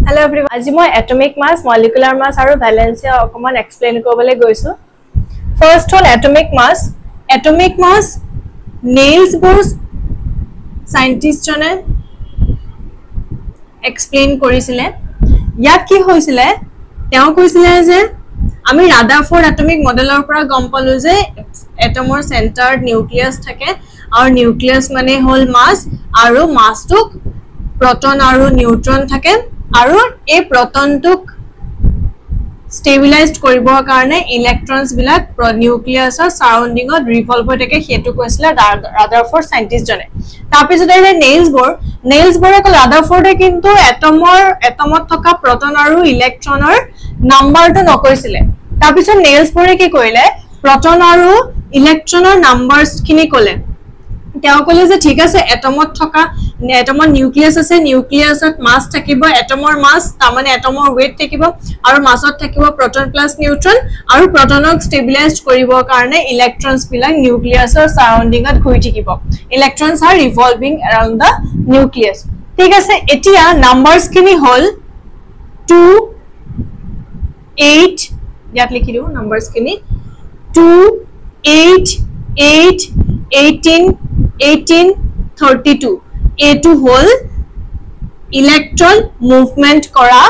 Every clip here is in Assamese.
Hello everyone. আজি মই atomic mass, molecular mass আৰু valence অকমান explain কৰিবলৈ গৈছো. First one atomic mass. Atomic mass Niels Bohr scientist জনে explain কৰিছিলে. ইয়াত কি হৈছিলে? তেওঁ কৈছিলে যে আমি Rutherford atomic modelৰ পৰা গম পালো যে atomৰ centered nucleus থাকে আৰু nucleus মানে হল mass আৰু massটোক proton আৰু neutron থাকে আৰু এই protonটোক stabilized কৰিবৰ কাৰণে electrons বিলাক nucleusৰ surroundingত revolve হৈ থাকে হেতু কৈছিল Rutherford scientist জনে তাৰ পিছত আহিলে Niels Bohr কল Rutherford কিন্তু atomত থকা proton আৰু electronৰ নাম্বাৰটো নকৈছিলে তাৰ পিছত Niels Bohr কি কৰিলে proton আৰু electronৰ নাম্বাৰছ খিনি ক'লে তেওঁ কলে যে ঠিক আছে এটমত থকা এটমৰ নিউক্লিয়াস আছে নিউক্লিয়াসত মাস থাকিব এটমৰ মাস তাৰমানে এটমৰ weight থাকিব আৰু মাসত থাকিব proton plus neutron আৰু protonক stabilized কৰিবৰ কাৰণে electrons বিলাক নিউক্লিয়াসৰ সাৰাউন্ডিংত ঘূৰি থাকিব electrons are revolving around the nucleus ঠিক আছে এতিয়া নাম্বাৰস খিনি হল 2 8 ইয়াত লিখি দিও নাম্বাৰস খিনি 2 8 8 18 1832 A2 whole electron movement kora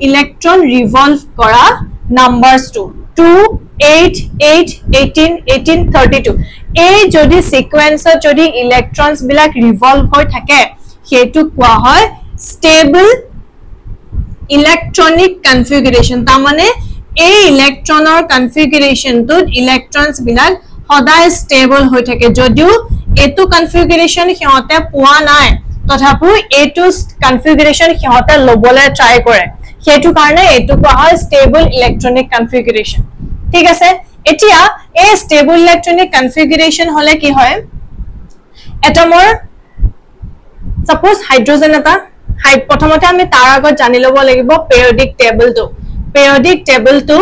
electron revolve kora numbers 2 8 8 18 1832 a jodi sequence jodi electrons bilak revolve hoy thake hetu kwa hoy stable electronic configuration ta mane a electronor configuration to electrons bilak সদায় স্টেবল হৈ থাকে যদিও এটো কনফিগারেশন হিয়তে পোৱা নাই তথাপি এটো কনফিগাৰেশন হিয়তে লবলে ট্ৰাই কৰে হেতু কাৰণে এটো কোৱা হয় স্টেবল ইলেক্ট্ৰনিক কনফিগাৰেশন ঠিক আছে এতিয়া এই স্টেবল ইলেক্ট্ৰনিক কনফিগাৰেশন হলে কি হয় এটমৰ সাপোজ হাইড্ৰোজেন এটা প্ৰথমতে আমি তাৰ আগত জানি লব লাগিব periodic table to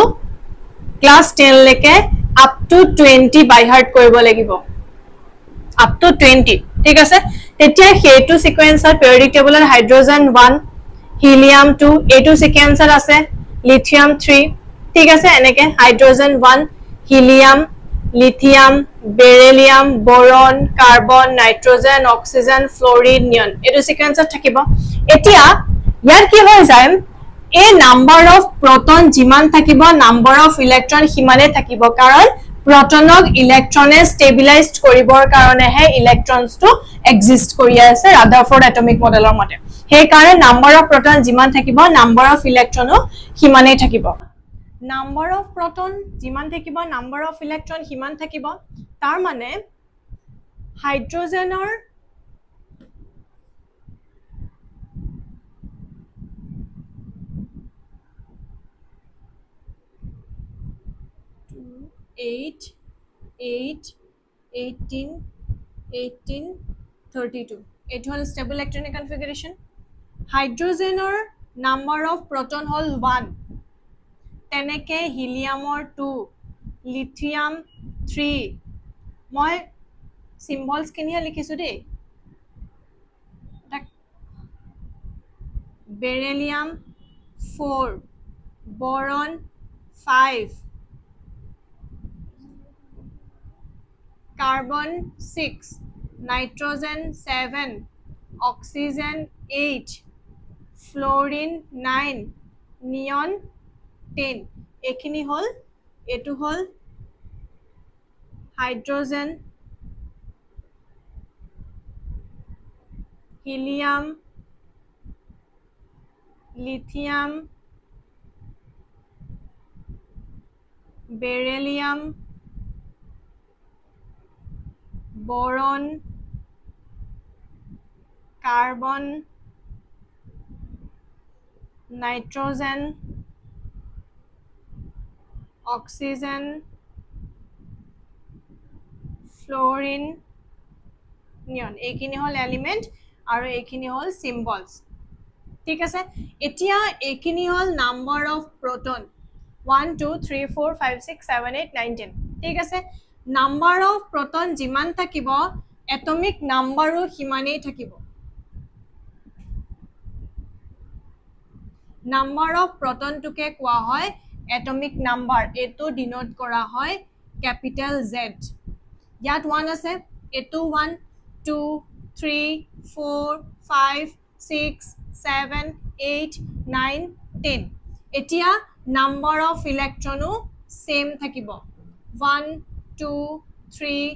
class 10 লৈকে up to 20 by heart কৰিব লাগিব up to 20 ঠিক আছে তেতিয়া হেতু সিকোয়েন্সৰ periodic table ৰ হাইড্ৰোজেন 1 helium 2 A2 সিকোয়েন্সৰ আছে lithium 3 ঠিক আছে এনেকে hydrogen 1 helium lithium beryllium boron carbon nitrogen oxygen fluorine neon এটো সিকোয়েন্সৰ থাকিব এতিয়া ইয়াৰ কি হৈ যায় a number of proton jiman thakibo number of electron himane thakibo karon protonok electrone stabilized koribor karone he electrons to exist kori ase Rutherford atomic model or mote he karon number of proton jiman thakibo number of electron himane thakibo number of proton jiman thakibo number of electron himan thakibo tar mane hydrogen or 8 8 18 18 32 it whole stable electronic configuration hydrogen or number of proton hole 1 teneke helium or 2 lithium 3 moi symbols kini likhisu de beryllium 4 boron 5 carbon 6 nitrogen 7 oxygen 8 fluorine 9 neon 10 ekhini hol etu hol hydrogen helium lithium beryllium boron carbon nitrogen oxygen fluorine neon ekini hol element aru ekini hol symbols ঠিক আছে এতিয়া ekini hol number of proton 1 2 3 4 5 6 7 8 9 10 ঠিক আছে number of proton jiman thakibo atomic number o himane thakibo number of প্ৰটনটোকে কোৱা হয় এটমিক নাম্বাৰ এটো ডিনোট কৰা হয় ক্যাপিটেল Z ইয়াত 1 আছে এটো 1 2 3 4 5 6 7 8 9 10 এতিয়া নাম্বাৰ অফ ইলেক্ট্ৰনো সেম থাকিব 1 2 3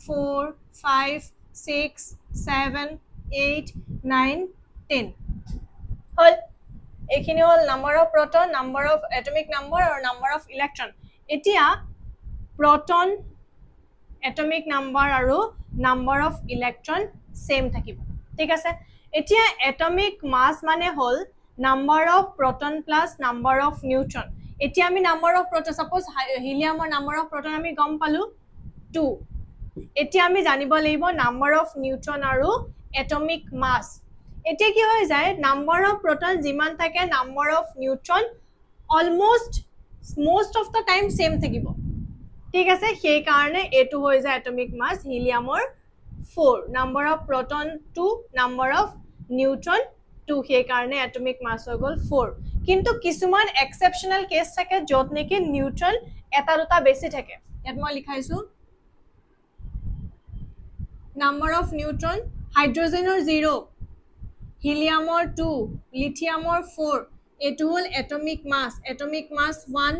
4 5 6 7 8 9 10 হল এখিনি হল number of proton number of atomic number আৰু নাম্বাৰ অফ ইলেক্ট্ৰন এতিয়া প্ৰটন এটমিক নাম্বাৰ আৰু নাম্বাৰ অফ ইলেক্ট্ৰন সেম থাকিব ঠিক আছে এতিয়া এটমিক মাস মানে হল number of proton plus number of neutron এতিয়া আমি নাম্বাৰ অফ প্ৰটন সাপোজ হিলিয়ামৰ নাম্বাৰ অফ প্ৰটন আমি গম পালো 2 এতিয়া আমি জানিব লাগিব নাম্বাৰ অফ নিউট্ৰন আৰু এটমিক মাস এতিয়া কি হৈ যায় নাম্বাৰ অফ প্ৰটন যিমান থাকে number of neutron almost most of the time same থাকিব ঠিক আছে সেই কাৰণে এটো হৈ যায় এটমিক মাস হিলিয়ামৰ 4 number of proton 2 number of neutron 2 সেই কাৰণে এটমিক মাস হৈ গল 4 কিন্তু কিছুমান এক্সেপশনাল কেস থাকে যত নেকি নিউট্ৰন এটা দুটা বেছি থাকে ইয়াত মই লিখাইছো নাম্বাৰ অফ নিউট্ৰন হাইড্ৰোজেনৰ 0 হিলিয়ামৰ 2 লিথিয়ামৰ 4 এটো হল এটমিক মাস 1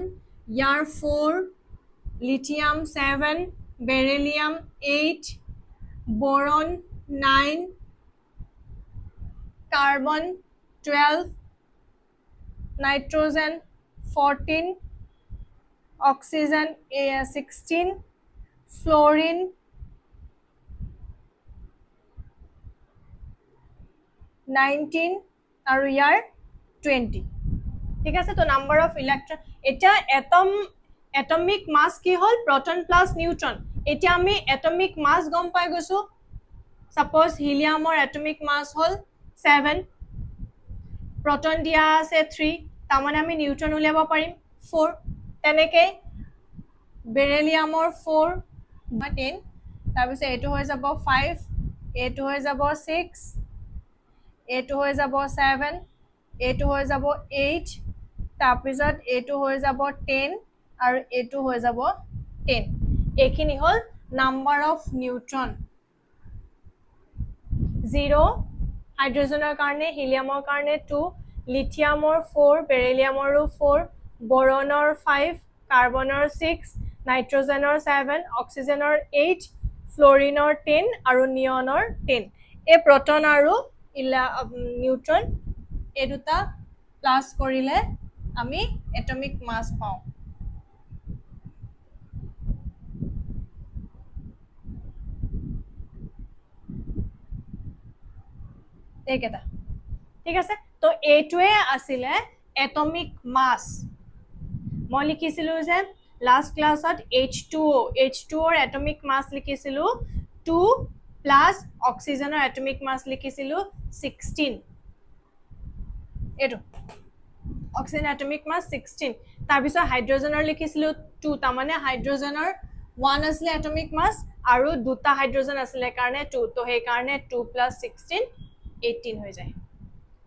ইয়াৰ 4 lithium 7 beryllium 8 boron 9 carbon 12 nitrogen 14 oxygen 16 fluorine 19 আৰু ইয়াৰ 20 ঠিক আছে তো নাম্বাৰ অফ ইলেক্ট্ৰন এটা এটমিক মাস কি হল proton plus neutron এতিয়া আমি এটমিক মাস গম পাই গৈছো সাপোজ হিলিয়ামৰ এটমিক মাস হল 7 proton দিয়া আছে 3 তামানে আমি নিউট্ৰন উলিয়াব পাৰিম 4 তেনেকে বেৰিলিয়ামৰ 4 বা 10 তাৰপিছত এটো হৈ যাব 5 এটো হৈ যাব 6 এটো হৈ যাব 7 এটো হৈ যাব 8 তাৰপিছত এটো হৈ যাব 10 আৰু এটো হৈ যাব 10 এখিনি হল নাম্বাৰ অফ নিউট্ৰন 0 হাইড্ৰোজেনৰ কাৰণে হিলিয়ামৰ কাৰণে 2 লিথিয়ামৰ 4 বেৰিলিয়ামৰো 4 বৰনৰ 5 কাৰ্বনৰ 6 নাইট্ৰজেনৰ 7 অক্সিজেনৰ 8 ফ্লোৰিনৰ 10 আৰু নিয়নৰ 10 এই প্ৰটন আৰু নিউট্ৰন এই দুটা প্লাস কৰিলে আমি এটমিক মাস পাওঁ এইকেটা ঠিক আছে তো এইটোৱে আছিল এটমিক মাস মই লিখিছিলো যে লাষ্ট ক্লাছত H2O ৰ এটমিক মাস লিখিছিলো 2 প্লাস অক্সিজেনৰ এটমিক মাস লিখিছিলো 16 এটো অক্সিজেন এটমিক মাস 16 তাৰ পিছত হাইড্ৰোজেনৰ লিখিছিলো 2 তামানে হাইড্ৰোজেনৰ 1 আছিল এটমিক মাস আৰু দুটা হাইড্ৰোজেন আছিল কাৰণে 2 তো সেই কাৰণে 2 + 16 18 হৈ যায়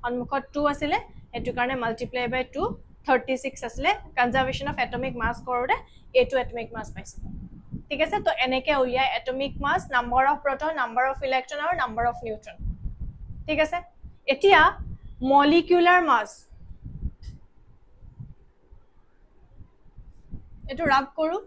সন্মুখত 2 আছিল এটো কাৰণে মাল্টিপ্লাই বাই 2 36 আছিল কনজাৰ্ভেশন অফ এটমিক মাস কৰোতে এটো এটমিক মাস পাইছে ঠিক আছে তো এনেকে উলিয়াই atomic mass number of proton number of electron আৰু নাম্বাৰ অফ নিউট্ৰন ঠিক আছে এতিয়া মলিকিউলাৰ মাস এটো ৰাব কৰো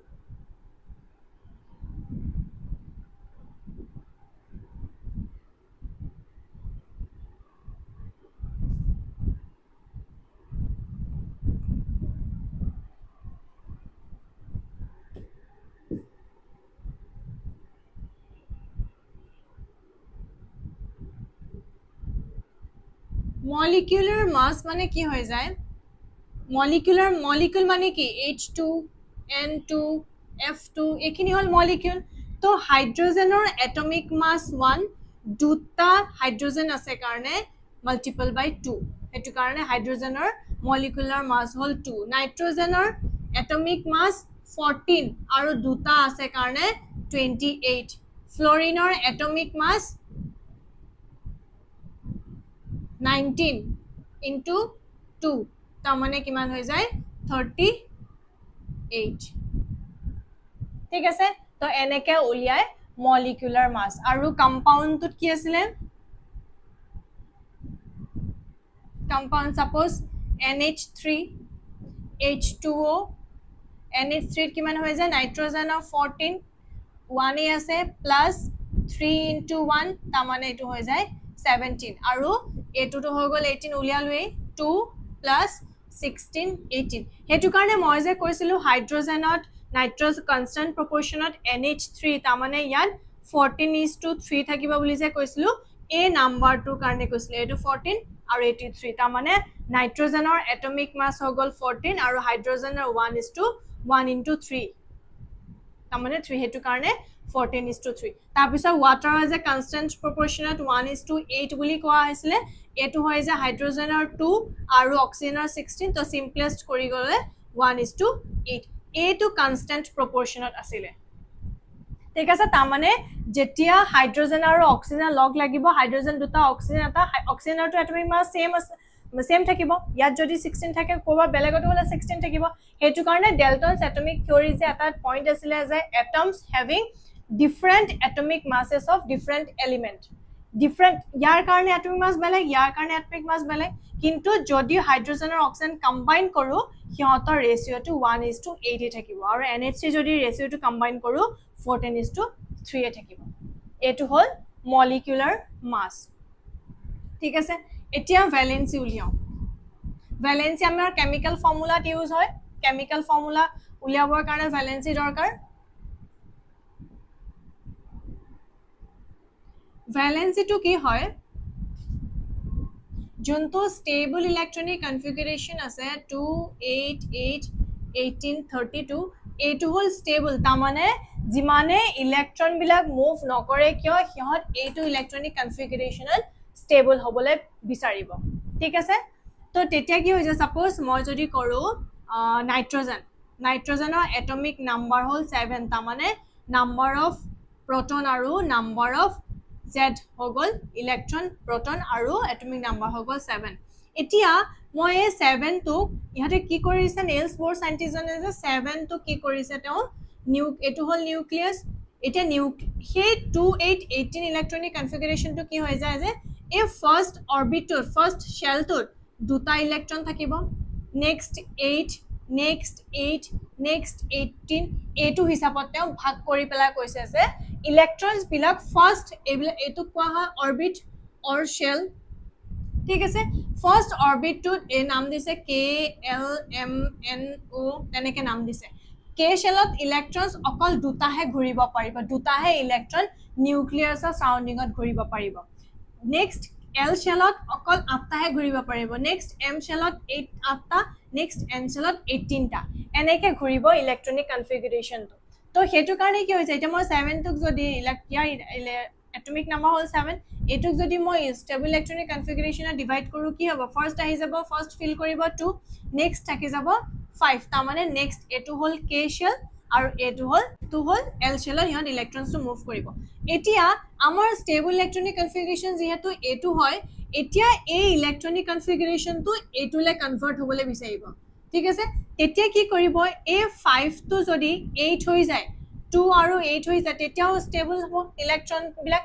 মলিকিউলাৰ মাস মানে কি হৈ যায় মলিকিউল মানে কি H2 N2 F2 এখিনি হল মলিকিউল তো হাইড্ৰোজেনৰ এটমিক মাস 1 দুটা হাইড্ৰোজেন আছে কাৰণে মাল্টিপল বাই 2 এটো কাৰণে হাইড্ৰোজেনৰ মলিকিউলাৰ মাস হল 2 নাইট্ৰোজেনৰ এটমিক মাস 14 আৰু দুটা আছে কাৰণে 28 ফ্লোৰিনৰ এটমিক মাস 19 into 2 তাৰ মানে কিমান হৈ যায় 38 ঠিক আছে তো এনেকে উলিয়াই মলিকুলাৰ মাছ আৰু কম্পাউণ্ডটোত কি আছিল compound suppose NH3 H2O NH3 কিমান হৈ যায় নাইট্ৰজেনৰ 14 1 আছে প্লাস 3 into 1 তাৰ মানে এটো হৈ যায় 17 আৰু এটোটো হৈ গল 18 উলিয়ালুই 2 plus 16 18 হেতু কাৰণে মই যে কৈছিলো হাইড্ৰোজেনত নাইট্ৰজ কনস্ট্যান্ট প্ৰপোৰ্শনত NH3 তাৰ মানে ইয়াত 14:3 থাকিব বুলি যে কৈছিলো এই নাম্বাৰটোৰ কাৰণে কৈছিলো এটো 14 আৰু 83 তাৰ মানে নাইট্ৰজেনৰ এটমিক মাস হৈ গল 14 আৰু হাইড্ৰোজেনৰ 1:1 into 3 তাৰ মানে 3 হেতু কাৰণে 14:3 তাৰ পিছত ওয়াটাৰ এজ এ কনস্ট্যান্ট প্ৰপোৰ্শনত 1:8 বুলি কোৱা হৈছিলে এটো হয় যে হাইড্ৰোজেনৰ 2 আৰু অক্সিজেনৰ 16 তো সিম্পলেস্ট কৰি গলে 1:8 এটো কনস্ট্যান্ট প্ৰপোৰ্শনত আছিল ঠিক আছে তাৰ মানে যেতিয়া হাইড্ৰোজেন আৰু অক্সিজেন লগ লাগিব হাইড্ৰোজেন দুটা অক্সিজেন এটা অক্সিজেনৰটো এটমিক মাস সেম থাকিব ইয়াত যদি 16 থাকে কোবা বেলেগটো হলে 16 থাকিব হেতু কাৰণে ডেল্টনস এটমিক থিওৰি যে এটা পইণ্ট আছিল যে atoms having different atomic masses of different element different ইয়াৰ কাৰণে এটমিক মাস বেলেগ ইয়াৰ কাৰণে এটমিক মাস বেলেগ কিন্তু যদি হাইড্ৰোজেন আৰু অক্সিজেন কম্বাইন কৰো সিহঁতৰ ৰেশিওটো 1:8 থাকিব আৰু NH3 যদি ৰেশিওটো কম্বাইন কৰো 14:3 থাকিব এটো হল মলিকুলাৰ মাস ঠিক আছে এতিয়া ভ্যালেন্সি উলিয়াও ভ্যালেন্সি আমাৰ কেমিক্যাল ফৰ্মুলাত ইউজ হয় কেমিক্যাল ফৰ্মুলা উলিয়াবৰ কাৰণে ভ্যালেন্সি দৰকাৰ ভ্যালেন্সি টু কি হয় যোনটো স্টেবল ইলেক্ট্ৰনিক কনফিগাৰেশন আছে 2 8 8 18 32 এটো হল স্টেবল তা মানে জিমানে ইলেক্ট্ৰন বিলাক মুভ নকৰে কিয় হিহত এটো ইলেক্ট্ৰনিক কনফিগাৰেশনত স্টেবল হবলে বিচাৰিব ঠিক আছে তো তেতিয়া কি হৈ যায় সাপোজ মই যদি কৰো নাইট্ৰজেনৰ এটমিক নাম্বাৰ হল 7 তা মানে নাম্বাৰ অফ proton আৰু নাম্বাৰ অফ Z হৈ গল ইলেক্ট্ৰন proton আৰু এটমিক নাম্বাৰ হৈ গল 7 এতিয়া মই এই 7 টো ইহতে কি কৰিছে নেলস বৰ সাইন্টিস্টজনে যে 7 টো কি কৰিছে তেও এটো হল নিউক্লিয়াস এটা হে 2 8 18 ইলেক্ট্ৰনিক কনফিগাৰেশন টো কি হৈ যায় যে এই ফাৰ্স্ট অৰবিটৰ ফাৰ্স্ট শেলটোত দুটা ইলেক্ট্ৰন থাকিব নেক্সট 8 next 8 next 18 এটো হিসাবত তেও ভাগ কৰি পেলা কৈছে যে ইলেক্ট্ৰনস বিলাক ফাৰ্স্ট এটো কোৱা হয় অরবিট অর শেল ঠিক আছে ফার্স্ট অরবিট টু এ নাম দিছে K L M N O তেনেকে নাম দিছে K শেলত ইলেক্ট্ৰনস অকল দুটাহে ঘূৰিব পাৰিব দুটাহে ইলেক্ট্ৰন নিউক্লিয়াছৰ সাৰাউন্ডিংত ঘূৰিব পাৰিব নেক্সট L শেলত অকল 8টাহে ঘূৰিব পাৰিব নেক্সট M শেলত 8টা নেক্সট N শেলত 18টা এনেকে ঘূৰিব ইলেক্ট্ৰনিক কনফিগাৰেশন তো হেতু কাৰণে কি হৈছে এটা মই 7 টোক যদি এটমিক নাম্বাৰ হল 7 এটুক যদি মই স্টেবল ইলেক্ট্ৰনিক কনফিগাৰেশনত ডিভাইড কৰো কি হ'ব ফাৰ্স্ট আহি যাব ফাৰ্স্ট ফিল কৰিব 2 নেক্সট থাকি যাব 5 তা মানে নেক্সট এটু হল K শেল আৰু এটু হল L শেলৰ ইহত ইলেক্ট্ৰনস টু মুভ কৰিব এতিয়া আমাৰ স্টেবল ইলেক্ট্ৰনিক কনফিগাৰেশন যেহেতু এটু হয় এতিয়া এই ইলেক্ট্ৰনিক কনফিগাৰেশন টু এটুলে কনভাৰ্ট হ'বলে বিচাৰিব ঠিক আছে তেতিয়া কি কৰিব এই 5 টো যদি 8 হৈ যায় 2 আৰু 8 হৈ যায় তেতিয়াও স্টেবল হ'ব ইলেক্ট্ৰন বিলাক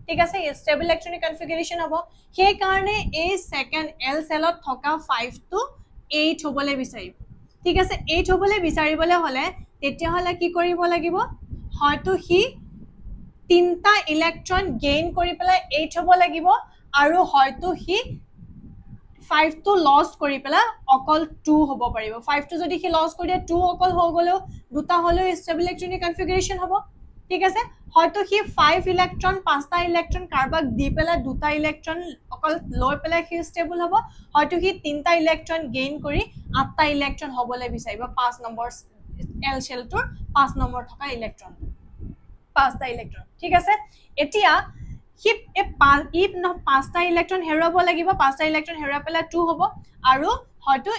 ঠিক আছে স্টেবল ইলেক্ট্ৰনিক কনফিগাৰেশন হ'ব সেই কাৰণে এই সেকেন্ড L সেলত থকা 5 টো 8 হ'বলে বিচাৰিব ঠিক আছে 8 হ'বলে বিচাৰিবলে হলে তেতিয়া হলে কি কৰিব লাগিব হয়তো হি তিনটা ইলেক্ট্ৰন গেইন কৰি পেলাই 8 হ'ব লাগিব আৰু হয়তো হি 5 টো লস কৰি পেলা অকল 2 হ'ব পাৰিব 5 টো যদি হি লস কৰি 2 অকল হৈ গলো দুটা হলো স্টেবল ইলেক্ট্ৰনিক কনফিগাৰেশন হ'ব ঠিক আছে হয়তো হি 5 ইলেক্ট্ৰন 5টা ইলেক্ট্ৰন কাৰবাক দি পেলা দুটা ইলেক্ট্ৰন অকল লৈ পেলা হি স্টেবল হ'ব হয়তো হি তিনটা ইলেক্ট্ৰন গেইন কৰি 8টা ইলেক্ট্ৰন হ'বলে বিচাৰিব 5 নম্বৰ L শেলটোৰ 5 নম্বৰ থকা ইলেক্ট্ৰন 5টা ইলেক্ট্ৰন ঠিক আছে এতিয়া হি এ 5টা ইলেক্ট্ৰন হেৰুৱাব লাগিব 5টা ইলেক্ট্ৰন হেৰুৱা পেলা 2 হ'ব আৰু হয়তো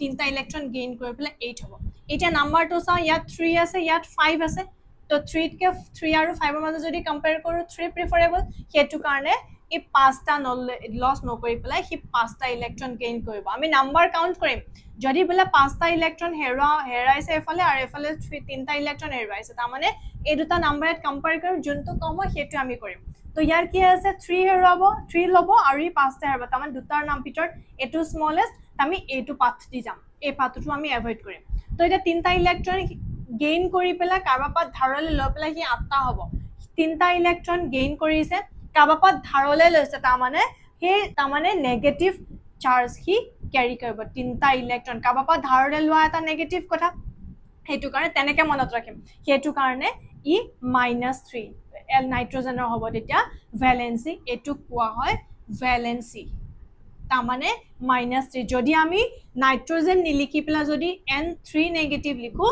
3টা ইলেক্ট্ৰন গেইন কৰি পেলা 8 হ'ব এতিয়া নাম্বাৰটো চাও ইয়াত 3 আছে ইয়াত 5 আছে তো 3 কে 3 আৰু 5 ৰ মাজত যদি কম্পেয়াৰ কৰো 3 প্ৰিফাৰেবল হেতু কাৰণে এই পাঁচটা লছ নকৰি পেলাই সি পাঁচটা ইলেক্ট্ৰন গেইন কৰিব আমি নাম্বাৰ কাউণ্ট কৰিম যদি বোলে পাঁচটা ইলেক্ট্ৰন হেৰাইছে এফালে আৰু এফালে তিনিটা ইলেক্ট্ৰন হেৰুৱাইছে তাৰমানে এই দুটা নাম্বাৰত কম্পেয়াৰ কৰিম যোনটো কম হয় সেইটো আমি কৰিম তো ইয়াৰ কি আছে 3 হেৰুৱাব 3 ল'ব আৰু ই পাঁচটা হেৰুৱাব তাৰমানে দুটাৰ নাম ভিতৰত এইটো স্মলেষ্ট আমি এইটো পাথ দি যাম এই পাথটো আমি এভয়েড কৰিম তো এটা তিনিটা ইলেক্ট্ৰন গেইন কৰি পেলাই কাৰ্বাপাত ধাৰলৈ লৈ পেলাই সি আঠটা হ'ব তিনিটা ইলেক্ট্ৰন গেইন কৰিছে কাৰ্বাপাত ধাৰলৈ লৈছে তাৰমানে নেগেটিভ চাৰ্জ সি ক্যাৰি কৰিব তিনিটা ইলেক্ট্ৰন কাৰ্বাপাত ধাৰলৈ লোৱা এটা নেগেটিভ কথা সেইটো কাৰণে তেনেকে মনত ৰাখিম সেইটো কাৰণে ই -3 এল নাইট্ৰজেনৰ হ'ব তেতিয়া ভ্যালেন্সি এটো কোৱা হয় ভ্যালেন্সি তাৰমানে -3 যদি আমি নাইট্ৰজেন নিলিখি পেলা যদি N3 নেগেটিভ লিখো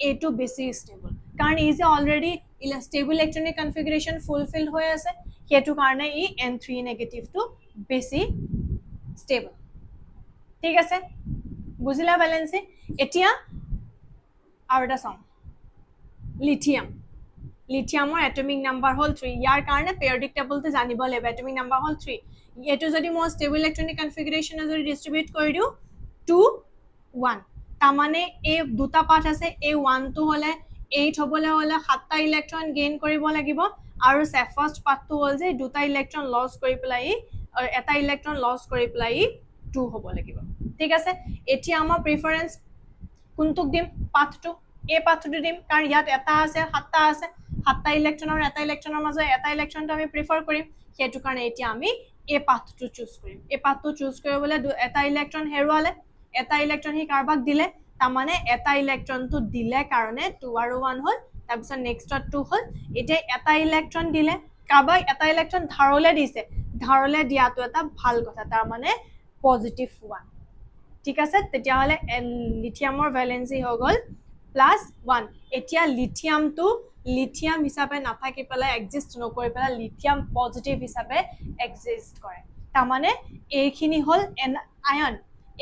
এটো বেছি ষ্টেবল কাৰণ ই যে already stable electronic configuration fulfil হৈ আছে সেইটো কাৰণে ই N3 নেগেটিভটো বেছি ষ্টেবল ঠিক আছে বুজিলা ভ্যালেন্সি এতিয়া আৰু এটা চাওঁ লিথিয়ামৰ এটমিক নাম্বাৰ হল 3 ইয়াৰ কাৰণে পিৰিয়ডিক টেবলটো জানিব লাগিব এটমিক নাম্বাৰ হল 3 এটো যদি মই ষ্টেবল ইলেক্ট্ৰনিক কনফিগাৰেচন যদি ডিস্ট্ৰিবিউট কৰি দিও 2 1 তাৰমানে এই দুটা পাথ আছে এই 1 টো হলে 8 হবলে হলে 7টা ইলেক্ট্ৰন গেইন কৰিব লাগিব আৰু ফাৰ্স্ট পাথটো হল যে দুটা ইলেক্ট্ৰন লছ কৰি পেলাই এটা ইলেক্ট্ৰন লছ কৰি পেলাই 2 হ'ব লাগিব ঠিক আছে এতিয়া আমাৰ প্ৰিফাৰেন্স কোনটো দিম পাথটো এই পাথটো দিম কাৰণ ইয়াত এটা আছে 7টা আছে 7টা ইলেক্ট্ৰন আৰু এটা ইলেক্ট্ৰনৰ মাজত এটা ইলেক্ট্ৰনটো আমি প্ৰিফাৰ কৰিম সেইটো কাৰণে এতিয়া আমি এই পাথটো চুজ কৰিম এই পাথটো চুজ কৰিবলৈ এটা ইলেক্ট্ৰন হেৰুৱালে এটা ইলেক্ট্ৰন হি কাৰ্বাক দিলে তাৰমানে এটা ইলেক্ট্ৰনটো দিলে কাৰণে 2 আৰু 1 হল তাৰপিছত নেক্সটত 2 হল এতিয়া এটা ইলেক্ট্ৰন দিলে কাৰ্বাক এটা ইলেক্ট্ৰন ধাৰলে দিছে ধাৰলে দিয়াটো এটা ভাল কথা তাৰমানে পজিটিভ 1 ঠিক আছে তেতিয়া হলে লিথিয়ামৰ ভ্যালেন্সি হৈ গল +1 এতিয়া লিথিয়াম হিচাপে নাথাকি পেলাই এক্সিষ্ট নকৰি পেলাই লিথিয়াম পজিটিভ হিচাপে এক্সিষ্ট কৰে তাৰমানে এইখিনি হল আয়ন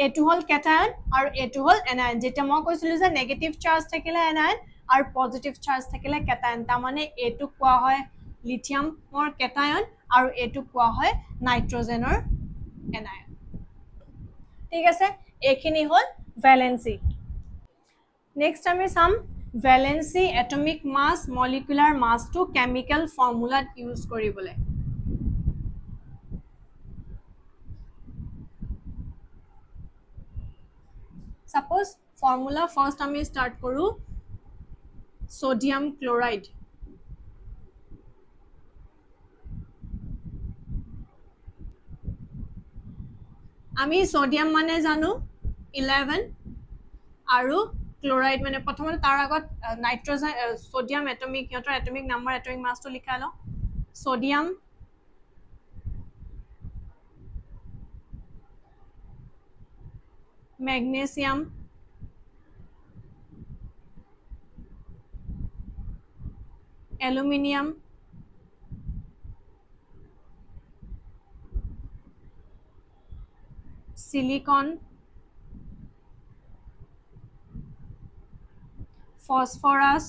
এটো হল কেটায়ন আৰু এটো হল এনায়ন যেটা মই কৈছিলো যে নেগেটিভ চাৰ্জ থাকিলে এনায়ন আৰু পজিটিভ চাৰ্জ থাকিলে কেটায়ন তাৰমানে এটো কোৱা হয় লিথিয়ামৰ কেটায়ন আৰু এটো কোৱা হয় নাইট্ৰজেনৰ এনায়ন ঠিক আছে এইখিনি হল ভ্যালেন্সি নেক্সট আমি sum valency atomic mass molecular mass to chemical ফৰ্মুলাত ইউজ কৰিবলে suppose formula first আমি start কৰো sodium chloride আমি sodium মানে জানো 11 আৰু chloride মানে প্ৰথমতে তাৰ আগত নাইট্ৰজেন sodium atomic ইহঁতৰ atomic number atomic mass টো লিখা ল sodium magnesium aluminium silicon phosphorus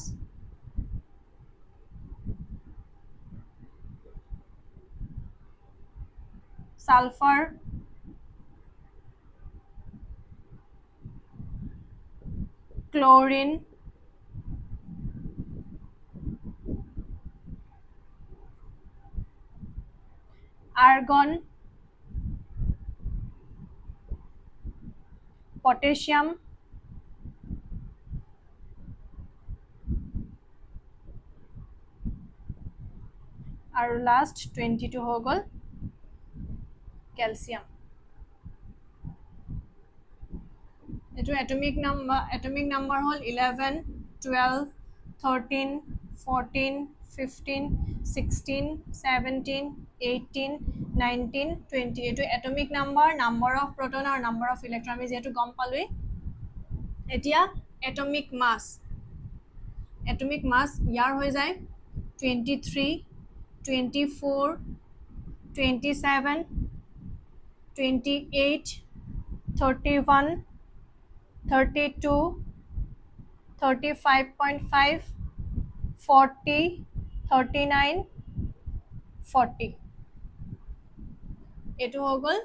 sulfur chlorine argon potassium আৰু লাস্ট 22 হৈ গল ক্যালসিয়াম এটো atomic number হল 11 12 13 14 15 16 17 18 19 20 এটো atomic number of proton আৰু number of electron আমি যেটো গম পালোই এতিয়া atomic mass ইয়াৰ হৈ যায় 23 24 27 28 31 32 35.5 40 39 40 এটো হৈ গল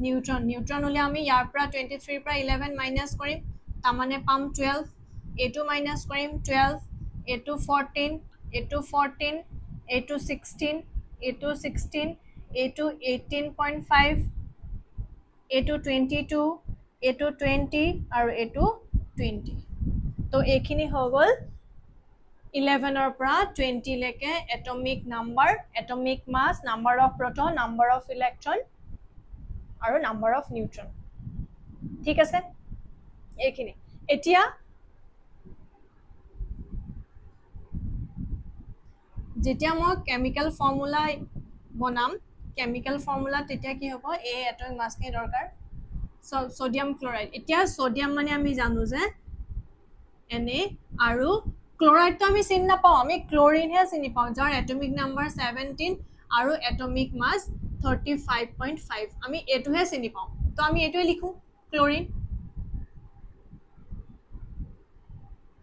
নিউট্ৰন নিউট্ৰন হলে আমি ইয়াৰ পৰা 23 পৰা 11 মাইনাস কৰিম তামানে পাম 12 এটো মাইনাস কৰিম 12 এটো 14 এটো 14 এটো 16 এটো 16 এটো 18.5 এটো 22 এটো 20 আৰু এটো 20 তো এখিনি হৈ গল 11 or pra 20 leke atomic number atomic mass number of proton number of electron aru number of neutron thik ase ekhini etia jetia mo chemical formula bonam chemical formula tetia ki hobo a atomic mass ke dorkar sodium chloride etia sodium mane ami janu je Na aru chloride to ami sin na pao ami chlorine he sin pao jar atomic number 17 aru atomic mass 35.5 ami etu he sin pao to ami etu likhu chlorine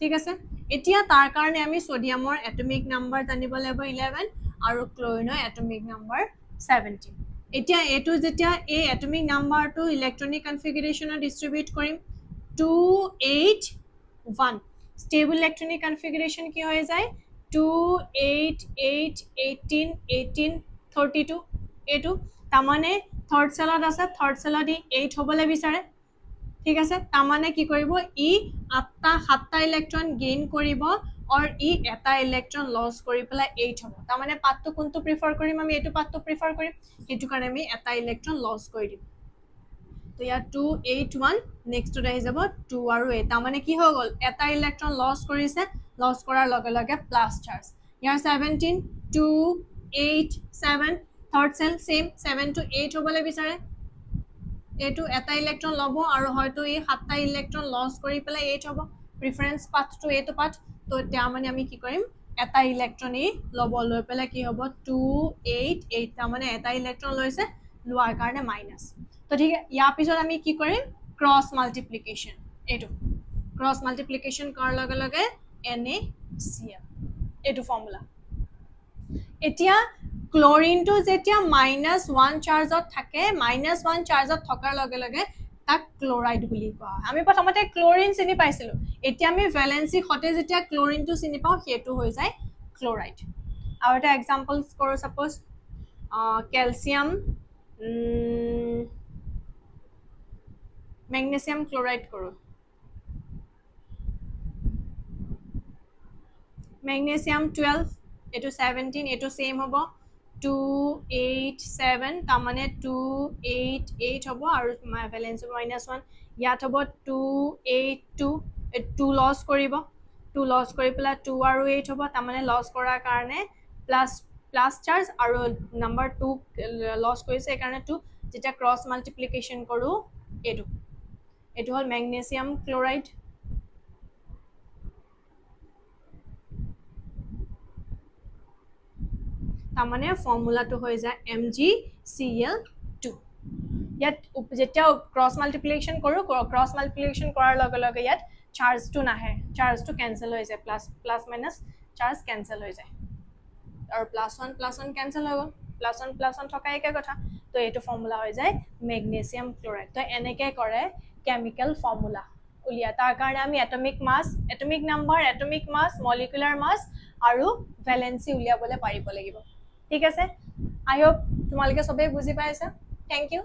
ঠিক আছে এতিয়া তার কারণে আমি সোডিয়ামৰ atomic number জানিব লাগিব 11 আৰু ক্লোৰিনৰ atomic number 17 এতিয়া এটো যেতিয়া এই atomic number to electronic configuration distribute কৰিম 281 stable electronic configuration কি হৈ যায় 2 8 8 18 18 32 এটো তামানে third cellত আছে third cellত 8 হবলে বিচাৰে ঠিক আছে তামানে কি কৰিব ই 8টা ইলেক্ট্ৰন গেইন কৰিব और ই এটা ইলেক্ট্ৰন লস কৰি পেলা 8 হ'ব তামানে পাতটো কোনটো প্ৰিফাৰ কৰিম আমি এটো পাতটো প্ৰিফাৰ কৰিম এটো কাৰণে আমি এটা ইলেক্ট্ৰন লস কৰি দিম তো ইয়া 281 নেক্সট টু আহি যাব 2 আৰু 8 তামানে কি হৈ গল এটা ইলেক্ট্ৰন লস কৰিছে লস কৰাৰ লগে লগে প্লাস চাৰ্জ ইয়াৰ 17 2 8 7 থাৰ্ড সেল সেম 7 to 8 হ'বলে বিচাৰে এটো এটা ইলেক্ট্ৰন লব আৰু হয়তো এই 7টা ইলেক্ট্ৰন লস কৰি পেলা 8 হ'ব প্ৰিফাৰেন্স পাথ টু এটো পাথ তো তা মানে আমি কি কৰিম এটা ইলেক্ট্ৰন ই লব লৈ পেলা কি হ'ব 288 তা মানে এটা ইলেক্ট্ৰন লৈছে লোৱাৰ কাৰণে মাইনাস তো ঠিক ইয়াৰ পিছত আমি কি কৰিম ক্ৰস মাল্টিপ্লিকেশন এটো ক্ৰস মাল্টিপ্লিকেশন কৰাৰ লগে লগে NaCl এটো ফৰ্মুলা এতিয়া ক্লোৰিন টু যেতিয়া -1 চাৰ্জত থাকে -1 চাৰ্জত থকাৰ লগে লগে তাক ক্লোৰাইড বুলি কোৱা হয় আমি প্ৰথমতে ক্লোৰিন চিনি পাইছিলো এতিয়া আমি ভ্যালেন্সি হতে যেতিয়া ক্লোৰিন টু চিনি পাও হেতু হৈ যায় ক্লোৰাইড আৰু এটা এক্সাম্পলস কৰো সাপোজ ক্যালসিয়াম ম্যাগনেসিয়াম ক্লোৰাইড কৰো ম্যাগনেসিয়াম 12 এটো 17 এটো সেম হ'ব 287 তামানে 288 হ'ব আৰু ভ্যালেন্সি -1 ইয়াত হ'ব 282 2 লস কৰিব 2 লস কৰি পেলা 2 আৰু 8 হ'ব তামানে লস কৰাৰ কাৰণে প্লাস চাৰ্জ আৰু নাম্বাৰ 2 লস কৰিছে কাৰণে 2 যেতিয়া ক্ৰস মাল্টিপ্লিকেশন কৰো এটো হল ম্যাগনেসিয়াম ক্লোৰাইড তামানে ফৰ্মুলাটো হৈ যায় MgCl2 ইয়াত যেতিয়া ক্ৰস মাল্টিপ্লিকেশন কৰো ক্ৰস মাল্টিপ্লিকেশন কৰাৰ লগে লগে ইয়াত চাৰ্জটো নাহে চাৰ্জটো ক্যান্সেল হৈ যায় প্লাস মাইনাস চাৰ্জ ক্যান্সেল হৈ যায় আৰু +1 ক্যান্সেল হৈ গল +1 থকা একে কথা তো এটো ফৰ্মুলা হৈ যায় ম্যাগনেসিয়াম ক্লোৰাইড তো এনেকে কৰে কেমিক্যাল ফৰ্মুলা উলিয়া তাৰ কাৰণে আমি এটমিক মাস atomic number atomic mass molecular মাস আৰু ভ্যালেন্সি উলিয়াবলে পাৰিব লাগিব ঠিক আছে আই হোপ তোমালোকে সবে বুজি পাইছা থ্যাংক ইউ